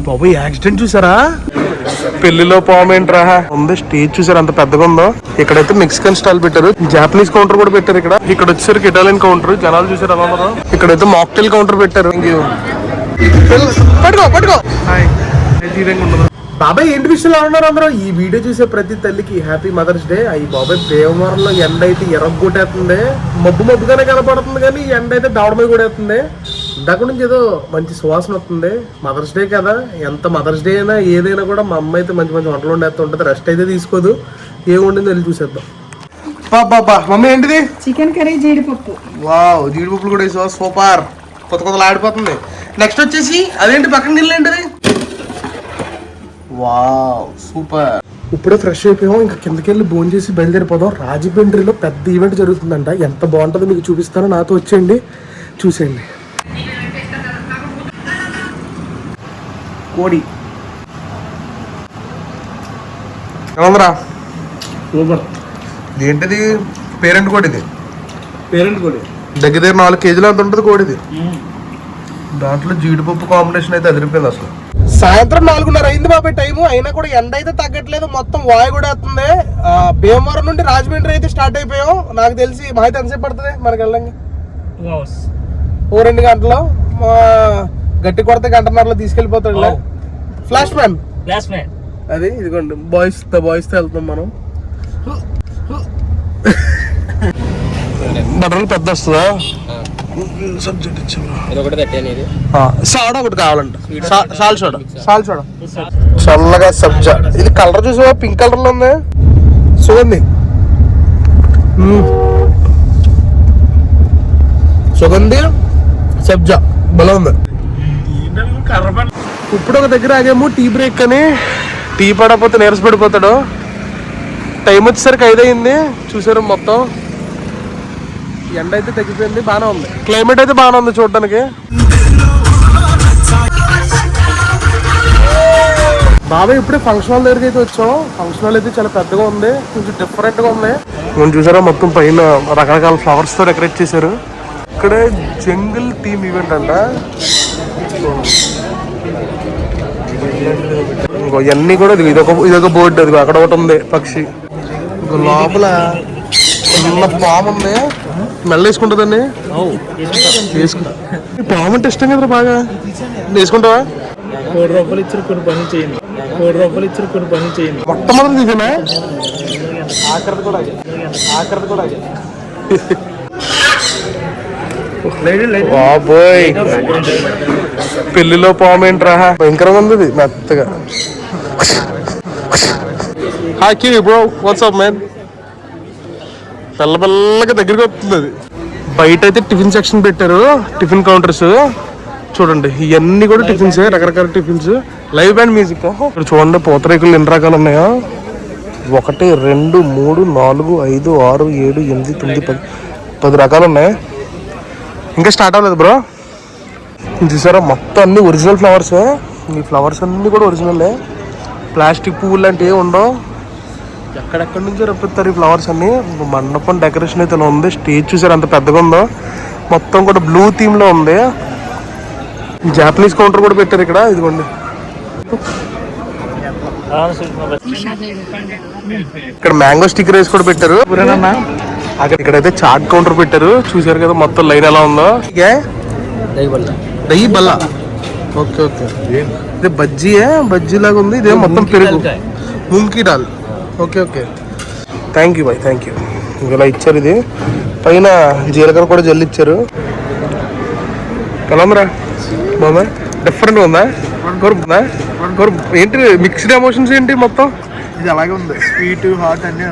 బాబు accident చూసారా? పెళ్లిలో పాము ఏంట్రా ఉంది. స్టేజ్ చూసారు అంత పెద్దగా ఉందో. ఇక్కడైతే మెక్సికన్ స్టైల్ పెట్టారు, జాపనీస్ కౌంటర్ కూడా పెట్టారు. ఇక్కడ వచ్చేసరికి ఇటాలియన్ కౌంటర్. జనాలు చూసారు ఎలా ఉన్నారో. ఇక్కడైతే మాక్టైల్ కౌంటర్ పెట్టారు. పట్టుకో బాబాయ్ ఏంటి విషయంలో ఉన్నారు అందరూ. ఈ వీడియో చూసే ప్రతి తల్లికి హ్యాపీ మదర్స్ డే. ఈ బాబాయ్ భీమవరంలో ఎండ అయితే ఎర్రగొట్టేస్తుంది. మబ్బుగానే కనపడుతుంది కానీ ఎండ అయితే దవడ మీద కొట్టేస్తుంది. ఇందాక నుంచి ఏదో మంచి సువాసన వస్తుంది. మదర్స్ డే కదా, ఎంత మదర్స్ డే అయినా ఏదైనా కూడా మా అమ్మ అయితే మంచి మంచి వంటలు వండేస్తూ ఉంటుంది. రెస్ట్ అయితే తీసుకోదు. ఏం వండిందో వెళ్ళి చూసేద్దాం. బాబా మమ్మీ ఏంటిది? చికెన్ కర్రీ జీడిపప్పు. వావ్, జీడిపప్పులు కూడా వేసావా? సూపర్. కొత్త ఆడిపోతుంది. నెక్స్ట్ వచ్చేసి అదేంటి పక్కన నీళ్ళు ఏంటిది? Wow super. ఇప్పుడే ఫ్రెష్ అయిపోయాం. ఇంకా కిందకి వెళ్ళి భోజనం చేసి బయలుదేరిపోదాం. రాజమండ్రిలో పెద్ద ఈవెంట్ జరుగుతుందంట. ఎంత బాగుంటుందో మీకు చూపిస్తాను, నాతో వచ్చేయండి చూసేయండి. కోడి ఏమందరా? ఏంటిది? పేరెంట్ కోడిది. దగ్గర 4 కేజీలు అంత ఉంటుంది కోడిది. దాంట్లో జీడిపప్పు కాంబినేషన్ అయితే అదిరిపోయింది అసలు. సాయంత్రం 4:30 అయింది బాబాయ్ టైము. అయినా కూడా ఎండ అయితే తగ్గట్లేదు. మొత్తం వాయు కూడా వస్తుంది. భీమవరం నుండి రాజమండ్రి అయితే స్టార్ట్ అయిపోయాం. నాకు తెలిసి మా అయితే ఎంతసేపు పడుతుంది మనకి వెళ్ళండి? 2 గంటలు. గట్టి కొడితే 1:30లో తీసుకెళ్ళిపోతాడు. ఫ్లాష్ మ్యాన్ అది ఇదిగోండి. బాయ్స్ తో వెళ్తాం మనం. బట్టలు పెద్ద వస్తుందా? సోడా ఒకటి కావాలంట. సాల్ సోడా చల్లగా సబ్జా. ఇది కలర్ చూసావా? పింక్ కలర్ లో ఉంది. సుగంధి సబ్జా బలం ఉంది. ఇప్పుడు ఒక దగ్గర ఆగేమో టీ బ్రేక్ అని. టీ పడకపోతే నీరస పడిపోతాడు. టైం వచ్చేసరికి 5 అయింది. చూసారు మొత్తం ఎండ అయితే తగ్గిపోయింది. బాగానే ఉంది. క్లైమేట్ అయితే బాగానే ఉంది చూడడానికి. బాబాయ్ ఇప్పుడే ఫంక్షన్ హాల్ దగ్గరికి అయితే వచ్చాం. ఫంక్షన్ హాల్ అయితే చాలా పెద్దగా ఉంది, కొంచెం డిఫరెంట్ గా ఉంది. మనం చూసారా మొత్తం పైన రకరకాల ఫ్లవర్స్ తో డెకరేట్ చేశారు. ఇక్కడ జంగిల్ థీమ్ ఈవెంట్ అంట. ఇవన్నీ కూడా ఇదొక బోర్డు. అది అక్కడ ఒకటి ఉంది పక్షి. లోపల చిన్న పాము ఉంది. మెల్ల వేసుకుంటుందండి. వేసుకుంటా. పాము అంటే ఇష్టం కదా బాగా. వేసుకుంటావా? 4 రూపాయలు ఇచ్చారు కొన్ని పని చేయండి. మొట్టమొదటి తీసానా? బాబోయ్, పెళ్లిలో పాము ఏంట్రా భయంకరంగా ఉంది. మెత్తగా. Hi kiwi bro, WhatsApp man. పిల్లగా దగ్గరికి వస్తుంది అది. బయట అయితే టిఫిన్ సెక్షన్ పెట్టారు, టిఫిన్ కౌంటర్స్ చూడండి. ఇవన్నీ కూడా టిఫిన్స్, రకరకాల టిఫిన్స్. Live band music. ఇక్కడ చూడండి పూతరేకులు ఎన్ని రకాలు ఉన్నాయో. 1 2 3 4 5 6 7 8 9 10 రకాలు ఉన్నాయి. ఇంకా స్టార్ట్ అవ్వలేదు బ్రో. చూసారా మొత్తం అన్ని ఒరిజినల్ ఫ్లవర్స్. ఈ ఫ్లవర్స్ అన్ని కూడా ఒరిజినలే. ప్లాస్టిక్ పువ్వులు లాంటివి ఏమి ఉండవు. ఎక్కడెక్కడి నుంచో రప్పిస్తారు ఈ ఫ్లవర్స్ అన్ని. మండపం డెకరేషన్ అయితే ఉంది. స్టేజ్ చూసారు అంత పెద్దగా ఉందో. మొత్తం కూడా బ్లూ థీమ్ లో ఉంది. జాపనీస్ కౌంటర్ కూడా పెట్టారు ఇక్కడ. ఇదిగోండి, ఇక్కడ మ్యాంగో స్టిక్కర్ వేసి కూడా పెట్టారు. ఇక్కడైతే చాట్ కౌంటర్ పెట్టారు. చూసారు కదా మొత్తం లైన్ ఎలా ఉందో. దహీ బల్లా. ఓకే ఓకే, ఇది బజ్జీ లాగా ఉంది. ఇదే మొత్తం పెరుగు ముంకి డాల్. Okay okay, thank you bye, thank you. ఇలా ఇచ్చారు. ఇది పైన జీలకర్ర కూడా జల్లిచ్చారు. ఎలా ఉందిరా బాబా? డిఫరెంట్గా ఉందా? ఏంటి మిక్స్డ్ ఎమోషన్స్ ఏంటి మొత్తం? ఇది అలాగే ఉంది, స్వీట్ హాట్ అన్ని.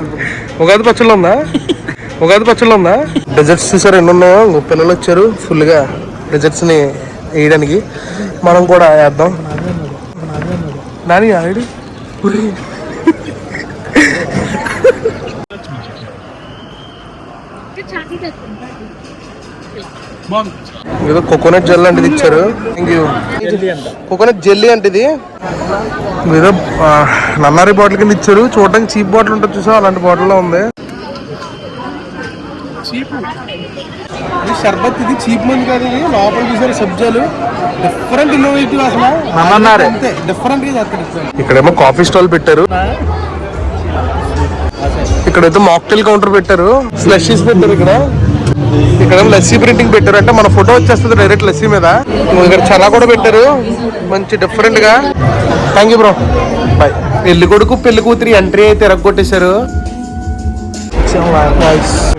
ఉగాది పచ్చళ్ళు ఉందా? డెజర్ట్స్ చూసారు ఎన్ని ఉన్నాయో. పిల్లలు వచ్చారు ఫుల్గా డెజర్ట్స్ని వేయడానికి. మనం కూడా వేద్దాం. నాని ఆడి ఏదో కోకోనట్ జెల్ అంటే ఇచ్చారు. కోకోనట్ జెల్లీ అంటే ఇది. ఏదో నల్లారి బాటిల్ కింద ఇచ్చారు. చూడడానికి చీప్ బాటిల్ ఉంటుంది చూసా, అలాంటి బాటిల్లో ఉంది. ఇది షర్బత్, ఇది చీప్ మంది కాదు, ఇది లోపల చూసారు సబ్జాలు డిఫరెంట్ ఇన్నోవేటివ్ అసలు అంతే డిఫరెంట్ గా చేస్తారు. ఇక్కడేమో కాఫీ స్టాల్ పెట్టారు, ఇక్కడైతే మాక్టైల్ కౌంటర్ పెట్టారు, స్లషీస్ పెట్టారు, ఇక్కడ లస్సీ ప్రింటింగ్ పెట్టారు, అంటే మన ఫోటో వచ్చేస్తుంది డైరెక్ట్ లస్సీ మీద. ఇక్కడ చనా కూడా పెట్టారు మంచి డిఫరెంట్ గా. Thank you bro, bye. పెళ్లి కొడుకు పెళ్లి కూతురి ఎంట్రీ అయితే ఎరగొట్టేశారు.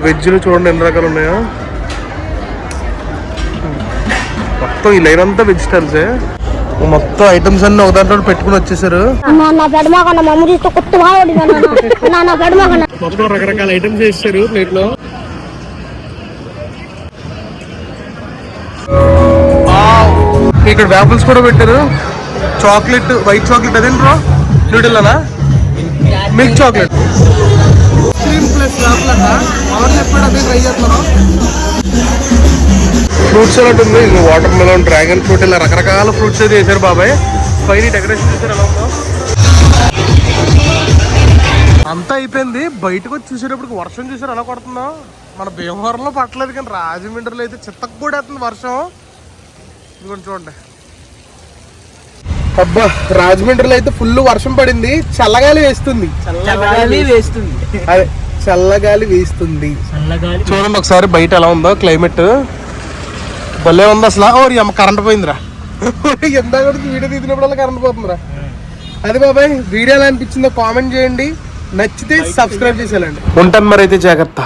వెజ్ లో చూడండి ఎన్ని రకాలు ఉన్నాయో. మొత్తం ఈ లైన్ అంతా వెజ్ స్టాల్సే, మొత్తం ఐటమ్స్ అన్ని ఒక దాంట్లో పెట్టుకుని వచ్చేసారు. మొత్తం రకరకాల ఐటమ్స్ వేస్తారు ప్లేట్ లో. ఇక్కడ వేఫల్స్ కూడా పెట్టారు, చాక్లెట్, వైట్ చాక్లెట్ అదేంటి బ్రో, న్యూడిల్లానా milk chocolate, cream plus waffle ఎవరు చెప్పాడు అదే ట్రై చేస్తున్నాను. ఫ్రూట్స్ అలాంటి ఉంది, వాటర్ మెలన్, డ్రాగన్ ఫ్రూట్, ఇలా రకరకాల ఫ్రూట్స్ అయితే వేసారు బాబాయ్. పైన డెకరేషన్ చేశారు ఎలా ఉందో. అంతా అయిపోయింది, బయటకు వచ్చి చూసేటప్పుడు వర్షం చూసారు ఎలా కొడుతుందో. మన భీమవరంలో పట్టలేదు కానీ రాజమండ్రిలో అయితే చిత్తకు కూడా వేస్తుంది వర్షం. ఇదిగోండి చూడండి, అబ్బా రాజమండ్రిలో అయితే ఫుల్ వర్షం పడింది, చల్లగాలి వేస్తుంది, అదే చల్లగాలి వేస్తుంది. చూడండి ఒకసారి బయట ఎలా ఉందో క్లైమేట్, భలే ఉంది అసలు. ఓరి అమ్మ కరెంట్ పోయిందిరా, ఎంత వీడియో తీసినప్పుడల్లా కరెంట్ పోతుందిరా. అదే బాబాయ్ వీడియో ఎలా అనిపించిందో కామెంట్ చేయండి, నచ్చితే సబ్స్క్రైబ్ చేసేయాలండి. ఉంటాను మరి అయితే, జాగ్రత్త.